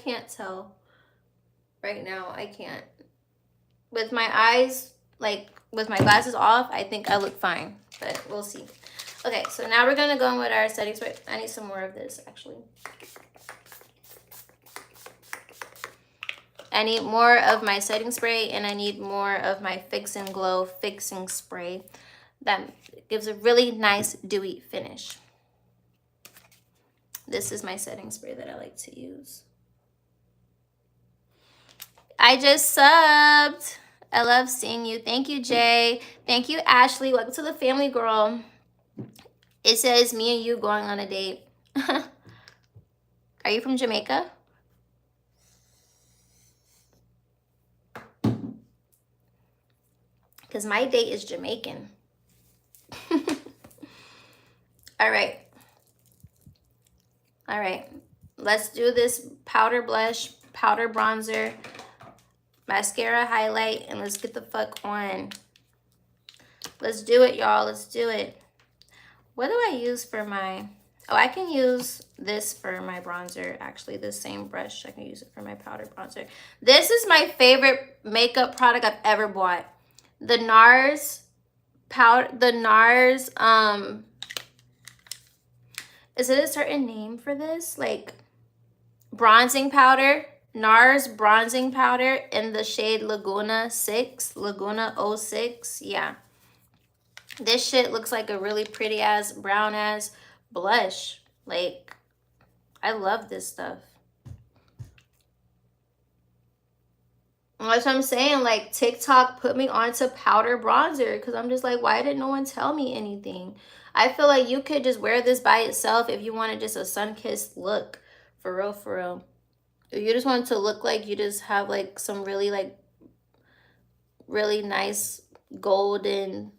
can't tell. Right now, I can't. With my eyes, like, with my glasses off, I think I look fine. But we'll see. Okay, so now we're going to go in with our setting spray. I need some more of this, actually. I need more of my setting spray, and I need more of my Fix and Glow fixing spray. That gives a really nice dewy finish. This is my setting spray that I like to use. I just subbed. I love seeing you. Thank you, Jay. Thank you, Ashley. Welcome to the family, girl. It says me and you going on a date. Are you from Jamaica? Because my date is Jamaican. All right. All right. Let's do this powder blush, powder bronzer, mascara highlight, and let's get the fuck on. Let's do it, y'all. Let's do it. What do I use for my... Oh, I can use this for my bronzer. Actually, this same brush, I can use it for my powder bronzer. This is my favorite makeup product I've ever bought. The NARS powder, the NARS, is it a certain name for this? Like bronzing powder, NARS bronzing powder in the shade Laguna 6, Laguna 06. Yeah. This shit looks like a really pretty ass, brown ass blush. Like, I love this stuff. That's what I'm saying. Like, TikTok put me onto powder bronzer because I'm just like, why didn't no one tell me anything? I feel like you could just wear this by itself if you wanted just a sun-kissed look. For real, for real. If you just want to look like you just have like some really like really nice golden,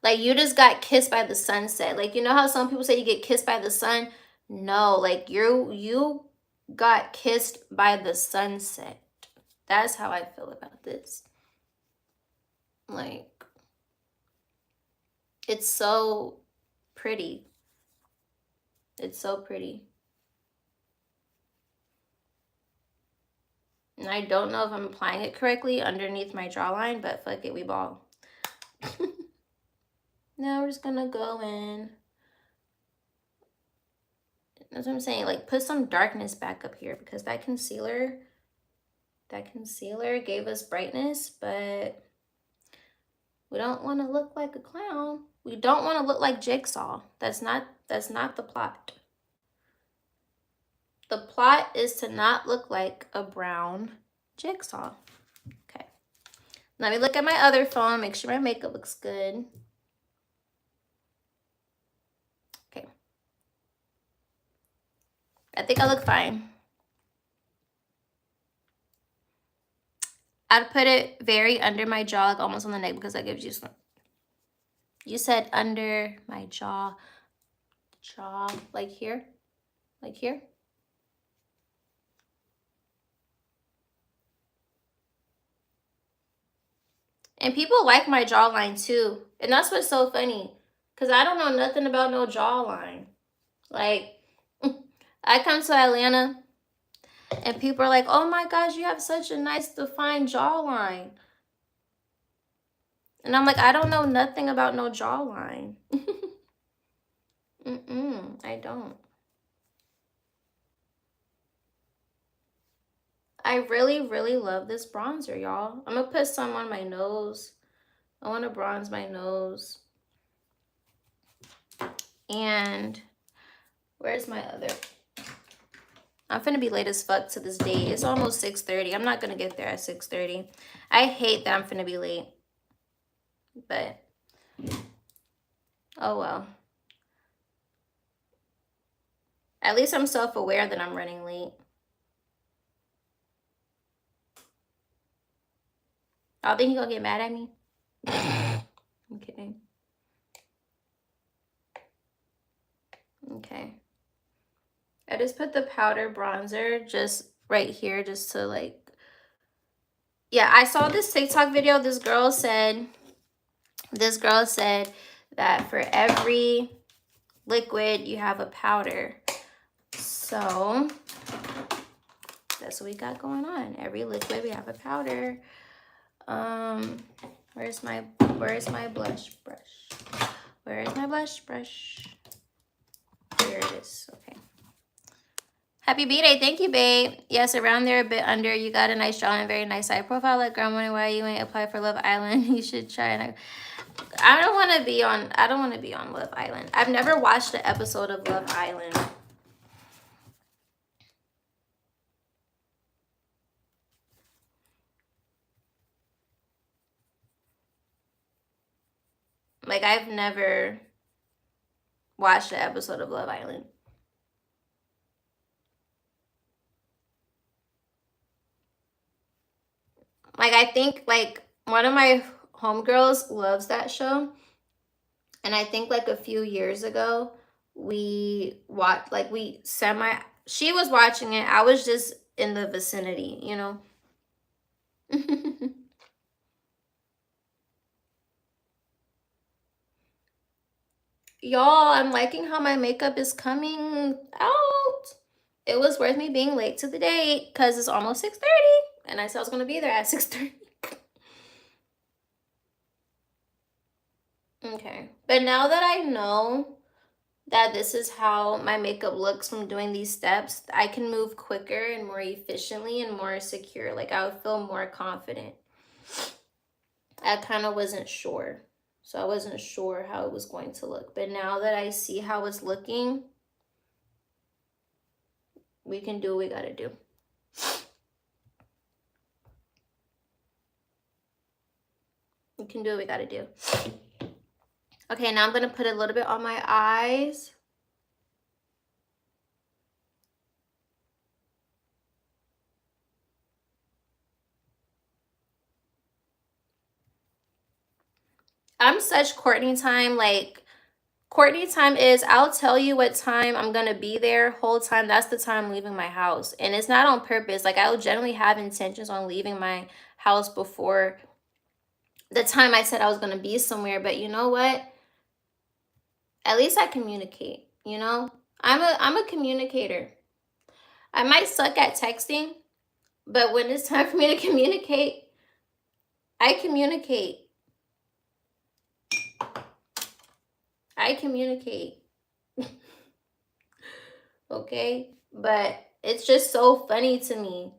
like you just got kissed by the sunset. Like, you know how some people say you get kissed by the sun? No, like you got kissed by the sunset. That's how I feel about this. Like, it's so pretty. It's so pretty. And I don't know if I'm applying it correctly underneath my jawline, but fuck it, we ball. Now we're just gonna go in. That's what I'm saying. Like, put some darkness back up here because that concealer gave us brightness, but we don't want to look like a clown. We don't want to look like Jigsaw. That's not the plot. The plot is to not look like a brown Jigsaw. Okay. Let me look at my other phone, make sure my makeup looks good. Okay. I think I look fine. I'd put it very under my jaw, like almost on the neck, because that gives you some. You said under my jaw, like here, like here. And people like my jawline too. And that's what's so funny, because I don't know nothing about no jawline. Like, I come to Atlanta and people are like, oh my gosh, you have such a nice defined jawline. And I'm like, I don't know nothing about no jawline. I don't. I really, really love this bronzer, y'all. I'm gonna put some on my nose. I want to bronze my nose. And where's my other? I'm finna be late as fuck to this date. It's almost 6:30. I'm not gonna get there at 6:30. I hate that I'm finna be late. But, oh well. At least I'm self-aware that I'm running late. I think he gonna get mad at me. I'm kidding. Okay. I just put the powder bronzer just right here just to like, yeah, I saw this TikTok video. This girl said that for every liquid you have a powder. So that's what we got going on. Every liquid we have a powder. Where's my blush brush? Where is my blush brush? There it is. Okay. Happy B-Day. Thank you, babe. Yes, around there, a bit under. You got a nice jaw and very nice side profile. Like, girl, I'm wondering why you ain't apply for Love Island. You should try it. I don't want to be on Love Island. I've never watched an episode of Love Island. Like, I've never watched an episode of Love Island. Like, I think, like, one of my homegirls loves that show. And I think, like, a few years ago, we watched, like, she was watching it. I was just in the vicinity, you know? Y'all, I'm liking how my makeup is coming out. It was worth me being late to the date because it's almost 6:30. And I said I was going to be there at 6:30. Okay. But now that I know that this is how my makeup looks from doing these steps, I can move quicker and more efficiently and more secure. Like, I would feel more confident. I kind of wasn't sure. So I wasn't sure how it was going to look. But now that I see how it's looking, we can do what we got to do. We can do what we got to do. Okay, now I'm going to put a little bit on my eyes. I'm such Courtney time. Like, Courtney time is, I'll tell you what time I'm going to be there. Whole time, that's the time I'm leaving my house. And it's not on purpose. Like, I will generally have intentions on leaving my house before the time I said I was going to be somewhere. But you know what? At least I communicate, you know? I'm a communicator. I might suck at texting, but when it's time for me to communicate, I communicate. I communicate. Okay? But it's just so funny to me.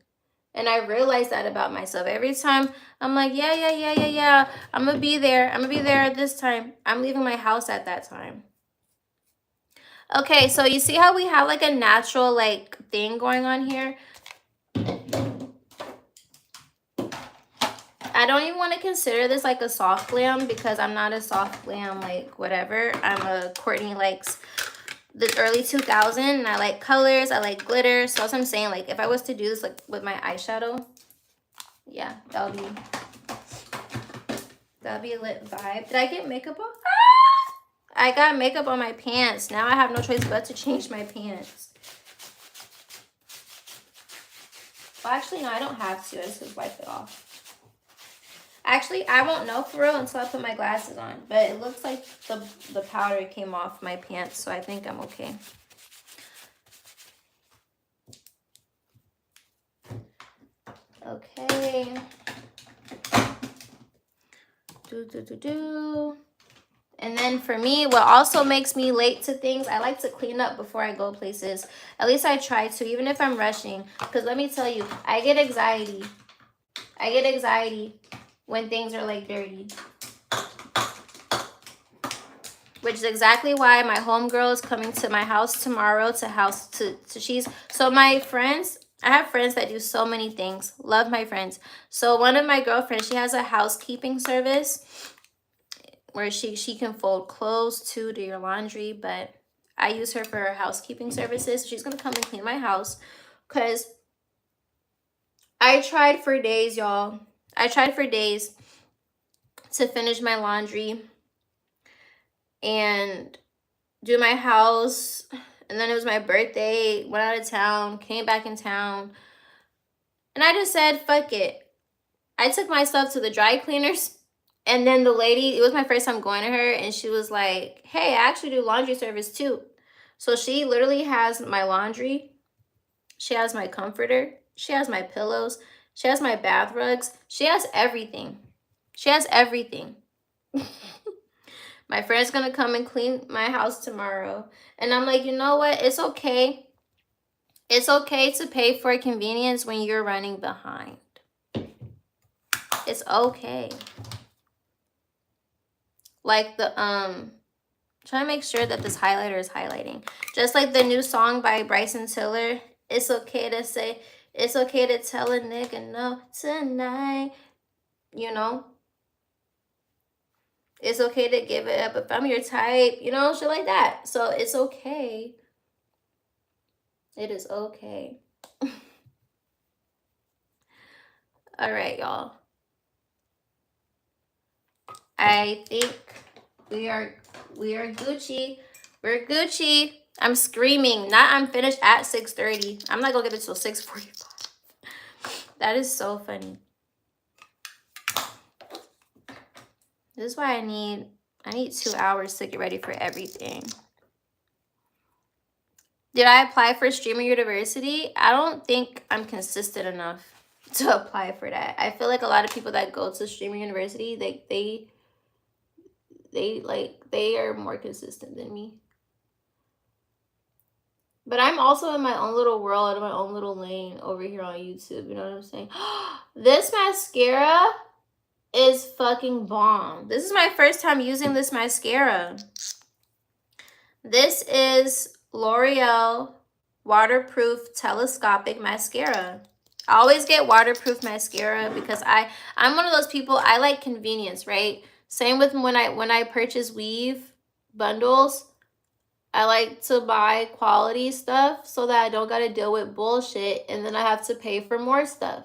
And I realize that about myself. Every time I'm like, yeah. I'm going to be there. I'm going to be there at this time. I'm leaving my house at that time. Okay, so you see how we have like a natural like thing going on here? I don't even want to consider this like a soft glam because I'm not a soft glam, like whatever. I'm a Courtney likes the early 2000s and I like colors, I like glitter. So that's what I'm saying. Like if I was to do this like with my eyeshadow, yeah, that'll be a lit vibe. Did I get makeup on? I got makeup on my pants. Now I have no choice but to change my pants. Well, actually, no, I don't have to. I just wipe it off. Actually, I won't know for real until I put my glasses on. But it looks like the powder came off my pants, so I think I'm okay. Okay. And then for me, what also makes me late to things, I like to clean up before I go places. At least I try to, even if I'm rushing. Because let me tell you, I get anxiety. I get anxiety when things are like dirty. which is exactly why my homegirl is coming to my house tomorrow so my friends, I have friends that do so many things. Love my friends. So one of my girlfriends, she has a housekeeping service where she can fold clothes too, do your laundry, but I use her for her housekeeping services. She's gonna come and clean my house because I tried for days, y'all. I tried for days to finish my laundry and do my house, and then it was my birthday, went out of town, came back in town, and I just said, fuck it. I took myself to the dry cleaners, and then the lady, it was my first time going to her, and she was like, hey, I actually do laundry service too. So she literally has my laundry, she has my comforter, she has my pillows, she has my bath rugs, she has everything. She has everything. My friend's gonna come and clean my house tomorrow. And I'm like, you know what? It's okay. It's okay to pay for convenience when you're running behind. It's okay. Like the trying to make sure that this highlighter is highlighting. Just like the new song by Bryson Tiller. It's okay to say, it's okay to tell a nigga no tonight. You know? It's okay to give it up if I'm your type. You know, shit like that. So it's okay. It is okay. All right, y'all. I think we are Gucci. We're Gucci. I'm screaming. Not I'm finished at 6:30. I'm not gonna get it till 6:45. That is so funny. This is why I need 2 hours to get ready for everything. Did I apply for Streamer University? I don't think I'm consistent enough to apply for that. I feel like a lot of people that go to Streamer University, they are more consistent than me. But I'm also in my own little world, in my own little lane over here on YouTube. You know what I'm saying? This mascara is fucking bomb. This is my first time using this mascara. This is L'Oreal Waterproof Telescopic Mascara. I always get waterproof mascara because I'm one of those people, I like convenience, right? Same with when I purchase weave bundles. I like to buy quality stuff so that I don't got to deal with bullshit and then I have to pay for more stuff.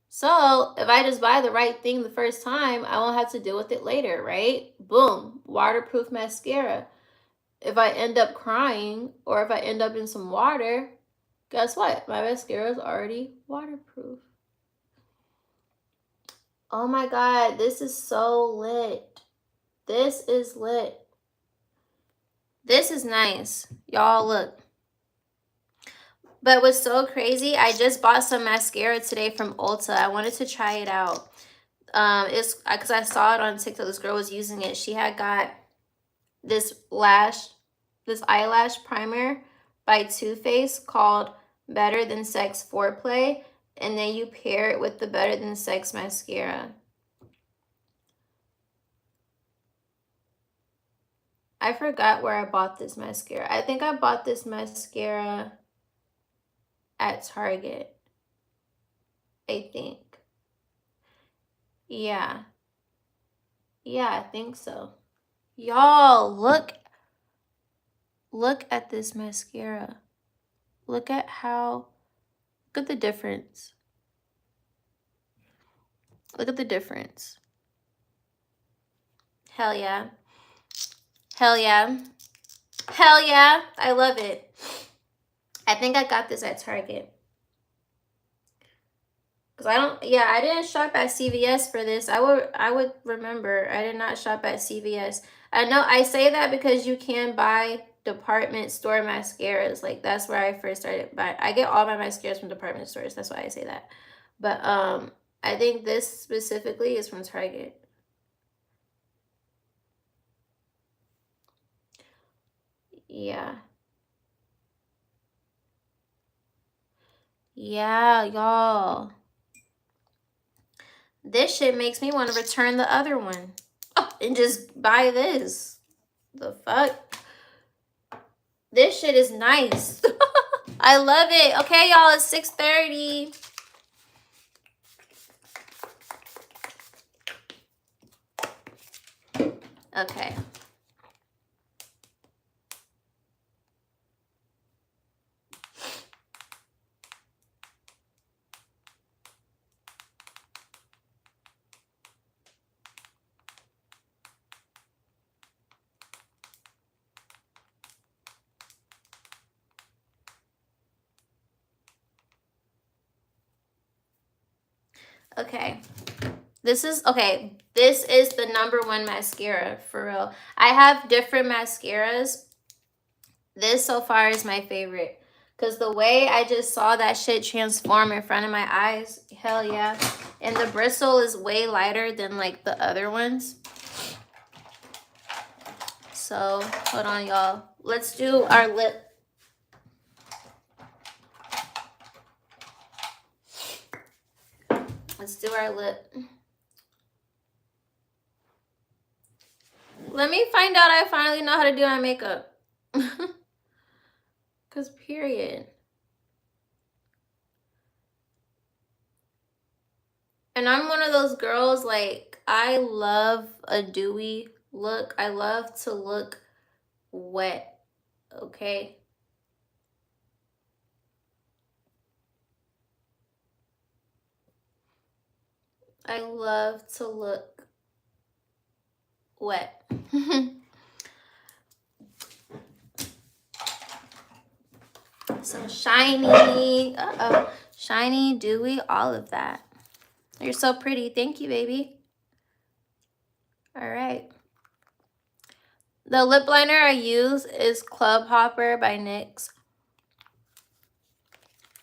So if I just buy the right thing the first time, I won't have to deal with it later, right? Boom, waterproof mascara. If I end up crying or if I end up in some water, guess what? My mascara is already waterproof. Oh my God, this is so lit. This is lit. This is nice. Y'all look. But what's so crazy, I just bought some mascara today from Ulta. I wanted to try it out. It's because I saw it on TikTok. This girl was using it. She had got this eyelash primer by Too Faced called Better Than Sex Foreplay. And then you pair it with the Better Than Sex mascara. I forgot where I bought this mascara. I think I bought this mascara at Target. I think. Yeah. Yeah, I think so. Y'all, look at this mascara. Look at the difference. Look at the difference. Hell yeah. Hell yeah. Hell yeah. I love it. I think I got this at Target. Because I didn't shop at CVS for this. I would remember. I did not shop at CVS. I know I say that because you can buy department store mascaras. Like that's where I first started buying. I get all my mascaras from department stores. That's why I say that. But I think this specifically is from Target. Yeah. Yeah, y'all. This shit makes me want to return the other one and just buy this. The fuck? This shit is nice. I love it. Okay, y'all, it's 6:30. Okay. Okay. This is the #1 mascara, for real. I have different mascaras. This so far is my favorite. Because the way I just saw that shit transform in front of my eyes, hell yeah. And the bristle is way lighter than like the other ones. So, hold on, y'all. Let's do our lip. Let's do our lip. Let me find out I finally know how to do my makeup. Because period. And I'm one of those girls, like, I love a dewy look. I love to look wet, okay? I love to look wet. So shiny, shiny, dewy, all of that. You're so pretty. Thank you, baby. All right. The lip liner I use is Club Hopper by NYX.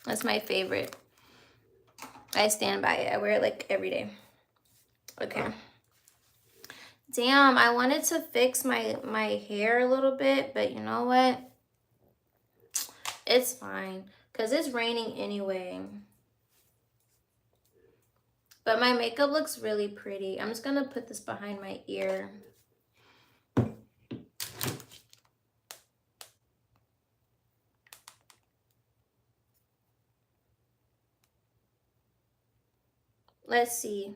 That's my favorite. I stand by it. I wear it like every day. Okay. Damn, I wanted to fix my hair a little bit, but you know what? It's fine, because it's raining anyway. But my makeup looks really pretty. I'm just going to put this behind my ear. Let's see.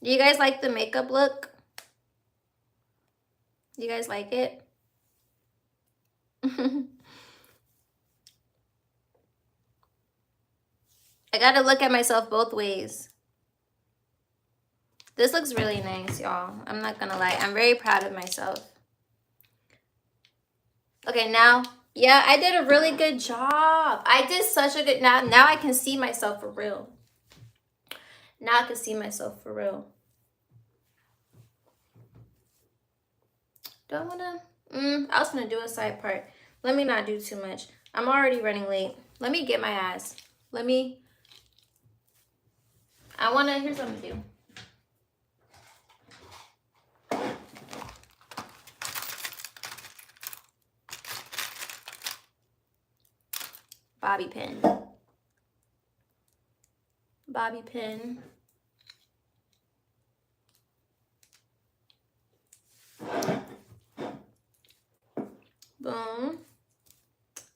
Do you guys like the makeup look? Do you guys like it? I gotta look at myself both ways. This looks really nice, y'all. I'm not gonna lie. I'm very proud of myself. Okay, now, yeah, I did a really good job. I did such a good, now I can see myself for real. Now I can see myself for real. Do I wanna, I was gonna do a side part. Let me not do too much. I'm already running late. Let me get my ass. Here's what I'm gonna do. Bobby pin. Bobby pin. Boom.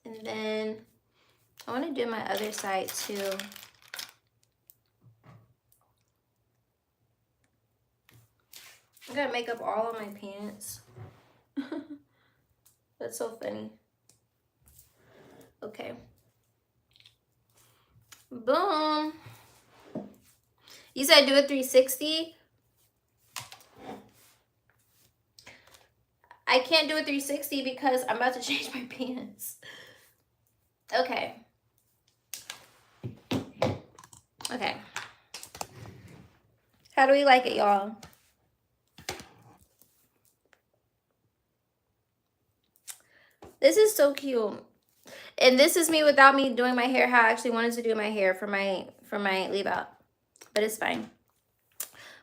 And then I want to do my other side too. I gotta make up all of my pants. That's so funny. Okay. Boom. You said do a 360? I can't do a 360 because I'm about to change my pants. Okay. Okay. How do we like it, y'all? This is so cute. And this is me without me doing my hair how I actually wanted to do my hair for my leave out. But it's fine.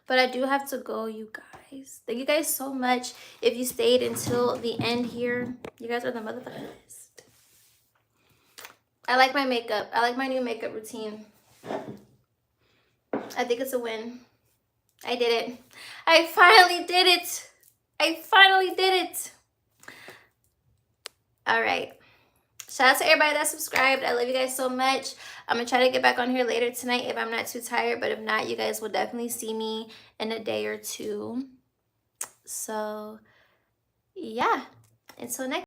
But I do have to go, you guys. Thank you guys so much. If you stayed until the end here, you guys are the motherfucking best. I like my makeup. I like my new makeup routine. I think it's a win. I did it. I finally did it. I finally did it. All right. Shout out to everybody that subscribed. I love you guys so much. I'm going to try to get back on here later tonight if I'm not too tired. But if not, you guys will definitely see me in a day or two. So, yeah. Until next